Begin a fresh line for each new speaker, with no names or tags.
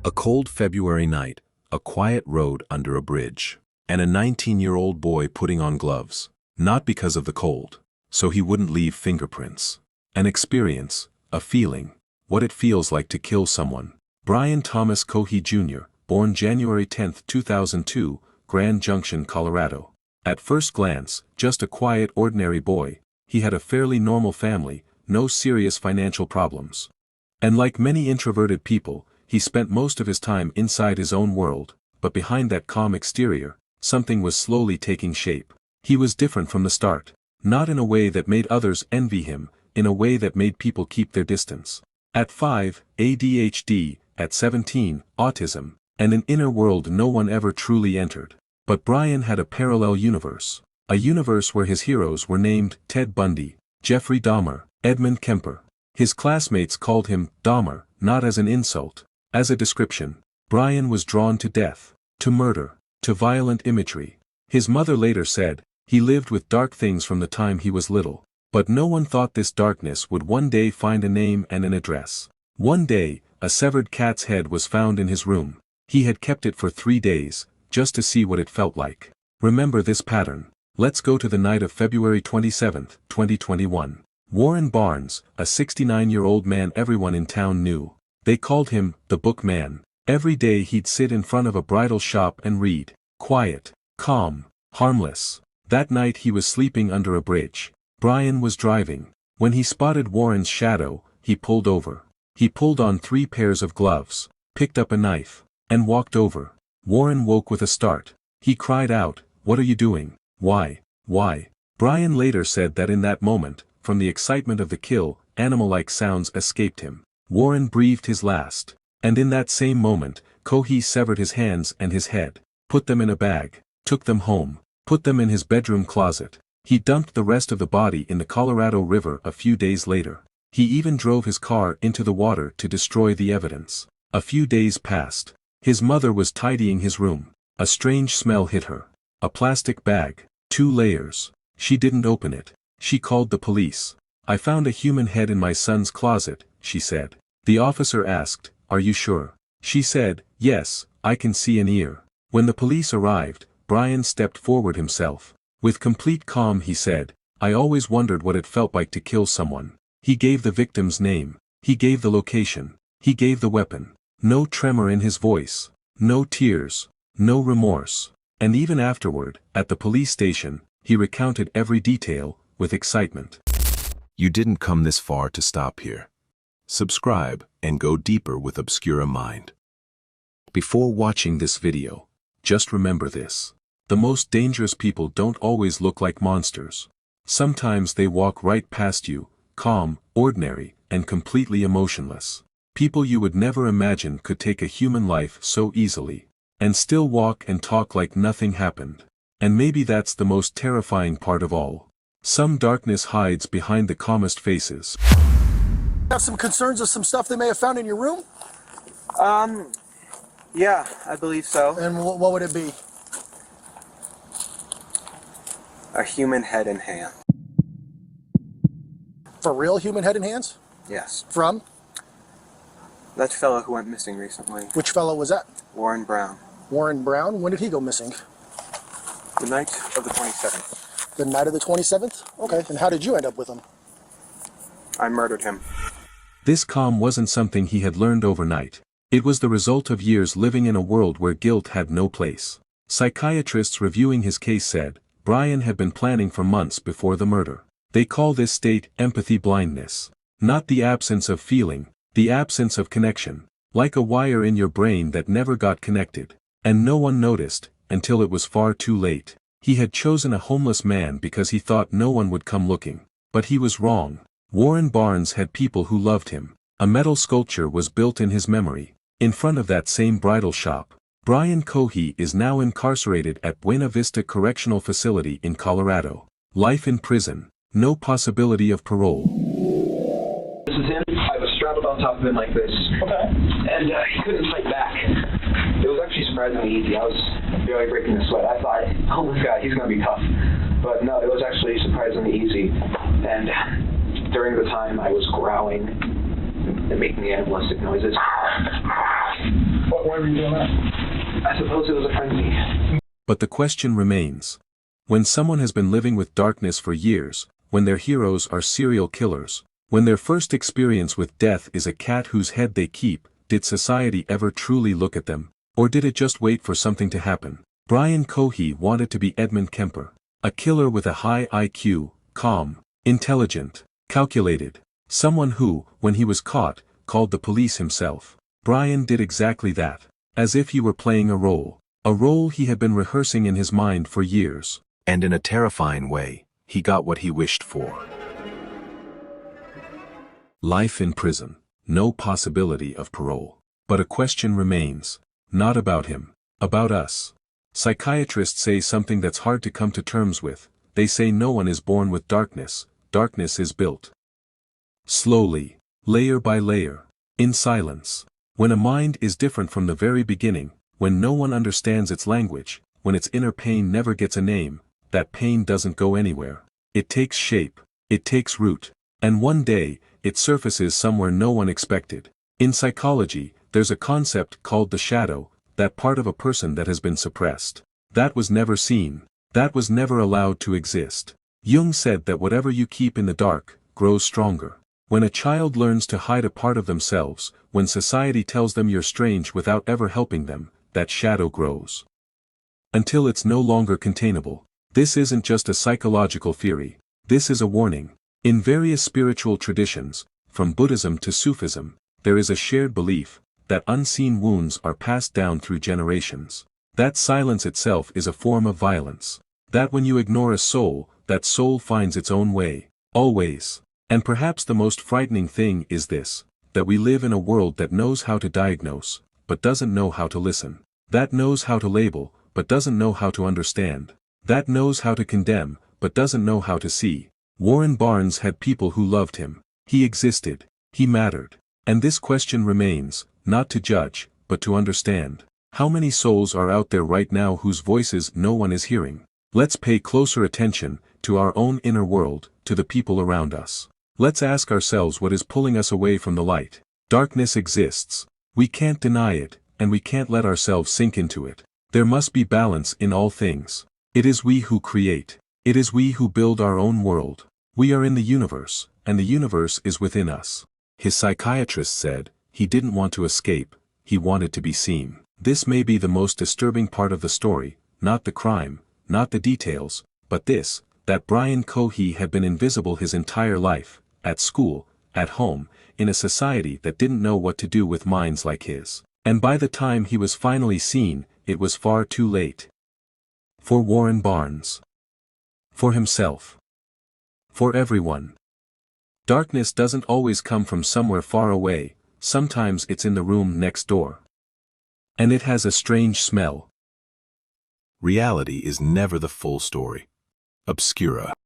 A cold February night, a quiet road under a bridge, and a 19-year-old boy putting on gloves, not because of the cold, so he wouldn't leave fingerprints. An experience, a feeling, what it feels like to kill someone. Brian Thomas Cohee Jr., born January 10, 2002, Grand Junction, Colorado. At first glance, just a quiet, ordinary boy, he had a fairly normal family, no serious financial problems. And like many introverted people, he spent most of his time inside his own world, but behind that calm exterior, something was slowly taking shape. He was different from the start, not in a way that made others envy him, in a way that made people keep their distance. At 5, ADHD, at 17, autism, and an inner world no one ever truly entered. But Brian had a parallel universe. A universe where his heroes were named Ted Bundy, Jeffrey Dahmer, Edmund Kemper. His classmates called him Dahmer, not as an insult, as a description. Brian was drawn to death, to murder, to violent imagery. His mother later said, he lived with dark things from the time he was little, but no one thought this darkness would one day find a name and an address. One day, a severed cat's head was found in his room. He had kept it for 3 days, just to see what it felt like. Remember this pattern. Let's go to the night of February 27, 2021. Warren Barnes, a 69-year-old man everyone in town knew. They called him the Book Man. Every day he'd sit in front of a bridal shop and read. Quiet, calm, harmless. That night he was sleeping under a bridge. Brian was driving. When he spotted Warren's shadow, he pulled over. He pulled on 3 pairs of gloves, picked up a knife, and walked over. Warren woke with a start. He cried out, "What are you doing? Why? Why?" Brian later said that in that moment, from the excitement of the kill, animal-like sounds escaped him. Warren breathed his last. And in that same moment, Cohee severed his hands and his head, put them in a bag, took them home, put them in his bedroom closet. He dumped the rest of the body in the Colorado River a few days later. He even drove his car into the water to destroy the evidence. A few days passed. His mother was tidying his room. A strange smell hit her. A plastic bag, 2 layers. She didn't open it. She called the police. "I found a human head in my son's closet," she said. The officer asked, "Are you sure?" She said, "Yes, I can see an ear." When the police arrived, Brian stepped forward himself. With complete calm he said, "I always wondered what it felt like to kill someone." He gave the victim's name. He gave the location. He gave the weapon. No tremor in his voice. No tears. No remorse. And even afterward, at the police station, he recounted every detail, with excitement. You didn't come this far to stop here. Subscribe and go deeper with Obscura Mind. Before watching this video, just remember this. The most dangerous people don't always look like monsters. Sometimes they walk right past you, calm, ordinary, and completely emotionless. People you would never imagine could take a human life so easily, and still walk and talk like nothing happened. And maybe that's the most terrifying part of all. Some darkness hides behind the calmest faces.
Have some concerns of some stuff they may have found in your room?
Yeah, I believe so.
And what would it be?
A human head and hand.
For real human head and hands?
Yes.
From?
That fellow who went missing recently.
Which fellow was that?
Warren Brown.
Warren Brown? When did he go missing?
The night of the 27th.
The night of the 27th? Okay, and how did you end up with him?
I murdered him.
This calm wasn't something he had learned overnight. It was the result of years living in a world where guilt had no place. Psychiatrists reviewing his case said, Brian had been planning for months before the murder. They call this state empathy blindness. Not the absence of feeling, the absence of connection. Like a wire in your brain that never got connected. And no one noticed, until it was far too late. He had chosen a homeless man because he thought no one would come looking. But he was wrong. Warren Barnes had people who loved him. A metal sculpture was built in his memory. In front of that same bridal shop. Brian Cohee is now incarcerated at Buena Vista Correctional Facility in Colorado. Life in prison. No possibility of parole.
This is him. I was strapped on top of him like this.
Okay.
And he couldn't fight back. It was actually surprisingly easy. I was barely breaking a sweat. I thought, oh this guy, he's going to be tough. But no, it was actually surprisingly easy. And during the time I was growling and making the animalistic noises.
Why were you doing that?
I suppose it was a frenzy.
But the question remains. When someone has been living with darkness for years, when their heroes are serial killers, when their first experience with death is a cat whose head they keep, did society ever truly look at them? Or did it just wait for something to happen? Brian Cohee wanted to be Edmund Kemper, a killer with a high IQ, calm, intelligent, calculated, someone who, when he was caught, called the police himself. Brian did exactly that, as if he were playing a role he had been rehearsing in his mind for years. And in a terrifying way, he got what he wished for. Life in prison, no possibility of parole. But a question remains, not about him, about us. Psychiatrists say something that's hard to come to terms with. They say no one is born with darkness, darkness is built. Slowly, layer by layer, in silence. When a mind is different from the very beginning, when no one understands its language, when its inner pain never gets a name, that pain doesn't go anywhere. It takes shape, it takes root, and one day, it surfaces somewhere no one expected. In psychology, there's a concept called the shadow, that part of a person that has been suppressed. That was never seen, that was never allowed to exist. Jung said that whatever you keep in the dark, grows stronger. When a child learns to hide a part of themselves, when society tells them you're strange without ever helping them, that shadow grows. Until it's no longer containable. This isn't just a psychological theory, this is a warning. In various spiritual traditions, from Buddhism to Sufism, there is a shared belief that unseen wounds are passed down through generations. That silence itself is a form of violence. That when you ignore a soul, that soul finds its own way, always. And perhaps the most frightening thing is this, that we live in a world that knows how to diagnose, but doesn't know how to listen. That knows how to label, but doesn't know how to understand. That knows how to condemn, but doesn't know how to see. Warren Barnes had people who loved him. He existed. He mattered. And this question remains, not to judge, but to understand. How many souls are out there right now whose voices no one is hearing? Let's pay closer attention to our own inner world, to the people around us. Let's ask ourselves what is pulling us away from the light. Darkness exists. We can't deny it, and we can't let ourselves sink into it. There must be balance in all things. It is we who create. It is we who build our own world. We are in the universe, and the universe is within us. His psychiatrist said, he didn't want to escape, he wanted to be seen. This may be the most disturbing part of the story, not the crime, not the details, but this, that Brian Cohee had been invisible his entire life, at school, at home, in a society that didn't know what to do with minds like his. And by the time he was finally seen, it was far too late. For Warren Barnes. For himself. For everyone. Darkness doesn't always come from somewhere far away, sometimes it's in the room next door. And it has a strange smell.
Reality is never the full story. Obscura.